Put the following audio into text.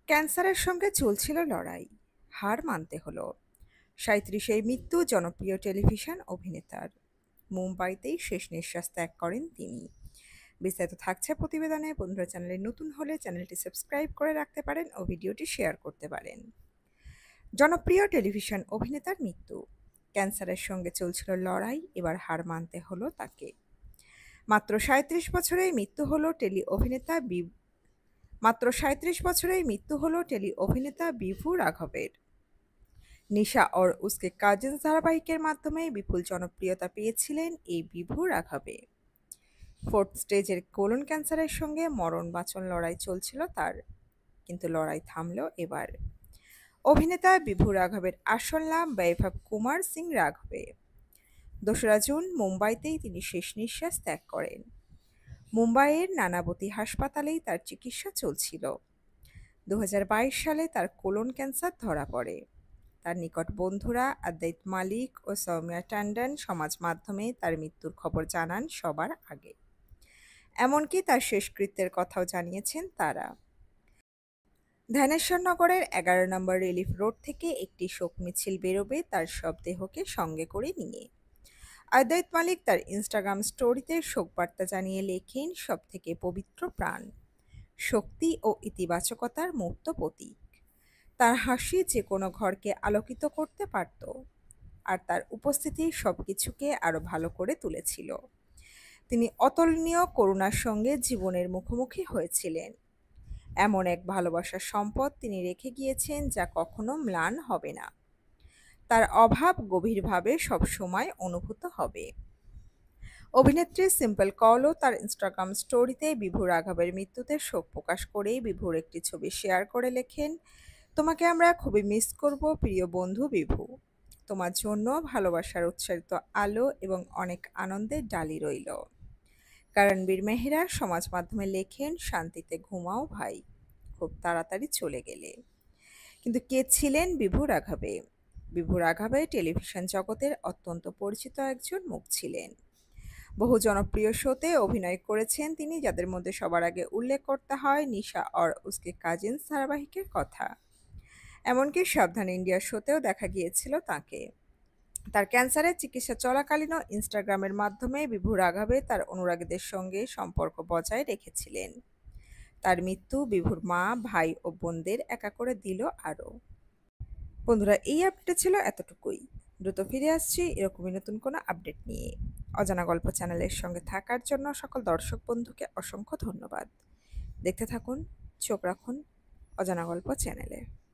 ক্যান্সারের সঙ্গে চলছিল লড়াই, হার মানতে হলো। ৩৭-এই মৃত্যু জনপ্রিয় টেলিভিশন অভিনেতার। মুম্বাইতেই শেষ নিঃশ্বাস ত্যাগ করেন তিনি। বিস্তারিত থাকছে প্রতিবেদনে। বন্ধুরা, চ্যানেলে নতুন হলে চ্যানেলটি সাবস্ক্রাইব করে রাখতে পারেন ও ভিডিওটি শেয়ার করতে পারেন। জনপ্রিয় টেলিভিশন অভিনেতার মৃত্যু। ক্যান্সারের সঙ্গে চলছিল লড়াই, এবার হার মানতে হলো তাকে। মাত্র ৩৭ বছরেই মৃত্যু হলো টেলি অভিনেতা বিভু রাঘবের। নিশা और उसके কাজিনস ধারাবাহিকের মাধ্যমে বিপুল জনপ্রিয়তা পেয়েছিলেন এই বিভু রাঘবে। 4th স্টেজের কোলন ক্যান্সারের সঙ্গে মরণ বাঁচন লড়াই চলছিল তার, কিন্তু লড়াই থামল এবার। অভিনেতা বিভু রাঘবের আসল নাম বৈভব কুমার সিং রাঘবে। ২রা জুন মুম্বাইতেই তিনি শেষ নিঃশ্বাস ত্যাগ করেন। মুম্বাইয়ের নানাবতী হাসপাতালেই তার চিকিৎসা চলছিল। ২০২২ সালে তার কোলন ক্যান্সার ধরা পড়ে। তার নিকট বন্ধুরা অদ্বৈত মালিক ও সৌম্যা ট্যান্ডন সমাজ মাধ্যমে তার মৃত্যুর খবর জানান সবার আগে। এমনকি তার শেষকৃত্যের কথাও জানিয়েছেন তারা। ধ্যানেশ্বরনগরের ১১ নম্বর রিলিফ রোড থেকে একটি শোক মিছিল বেরোবে তার সব দেহকে সঙ্গে করে নিয়ে। অদ্বৈত মালিক তার ইনস্টাগ্রাম স্টোরিতে শোকবার্তা জানিয়ে লেখেন, সবথেকে পবিত্র প্রাণ, শক্তি ও ইতিবাচকতার মূর্ত প্রতীক। তার হাসি যে কোনো ঘরকে আলোকিত করতে পারত, আর তার উপস্থিতি সবকিছুকে আরও ভালো করে তুলেছিল। তিনি অতুলনীয় করুণার সঙ্গে জীবনের মুখোমুখি হয়েছিলেন। এমন এক ভালোবাসার সম্পদ তিনি রেখে গিয়েছেন যা কখনো ম্লান হবে না। তার অভাব গভীরভাবে সবসময় অনুভূত হবে। অভিনেত্রী সিম্পল কলও তার ইনস্টাগ্রাম স্টোরিতে বিভু রাঘবের মৃত্যুতে শোক প্রকাশ করেই বিভুর একটি ছবি শেয়ার করে লেখেন, তোমাকে আমরা খুবই মিস করব প্রিয় বন্ধু বিভু। তোমার জন্য ভালোবাসার উচ্চারিত আলো এবং অনেক আনন্দের ডালি রইল। করণবীর মেহরা সমাজ মাধ্যমে লেখেন, শান্তিতে ঘুমাও ভাই, খুব তাড়াতাড়ি চলে গেলে। কিন্তু কে ছিলেন বিভু রাঘবে? বিভু রাঘবে টেলিভিশন জগতের অত্যন্ত পরিচিত একজন মুখ ছিলেন। বহু জনপ্রিয় শোতে অভিনয় করেছেন তিনি, যাদের মধ্যে সবার আগে উল্লেখ করতে হয় নিশা और उसके কাজিনস ধারাবাহিকের কথা। এমনকি সাবধান ইন্ডিয়া শোতেও দেখা গিয়েছিল তাকে। তার ক্যান্সারের চিকিৎসা চলাকালীনও ইনস্টাগ্রামের মাধ্যমে বিভু রাঘবে তার অনুরাগীদের সঙ্গে সম্পর্ক বজায় রেখেছিলেন। তার মৃত্যু বিভুর মা, ভাই ও বোনদের একা করে দিল আরও। বন্ধুরা, এই আপডেট ছিল এতটুকুই। দ্রুত ফিরে আসছি এরকমই নতুন কোনো আপডেট নিয়ে। অজানা গল্প চ্যানেলের সঙ্গে থাকার জন্য সকল দর্শক বন্ধুকে অসংখ্য ধন্যবাদ। দেখতে থাকুন, চোখ রাখুন অজানা গল্প চ্যানেলে।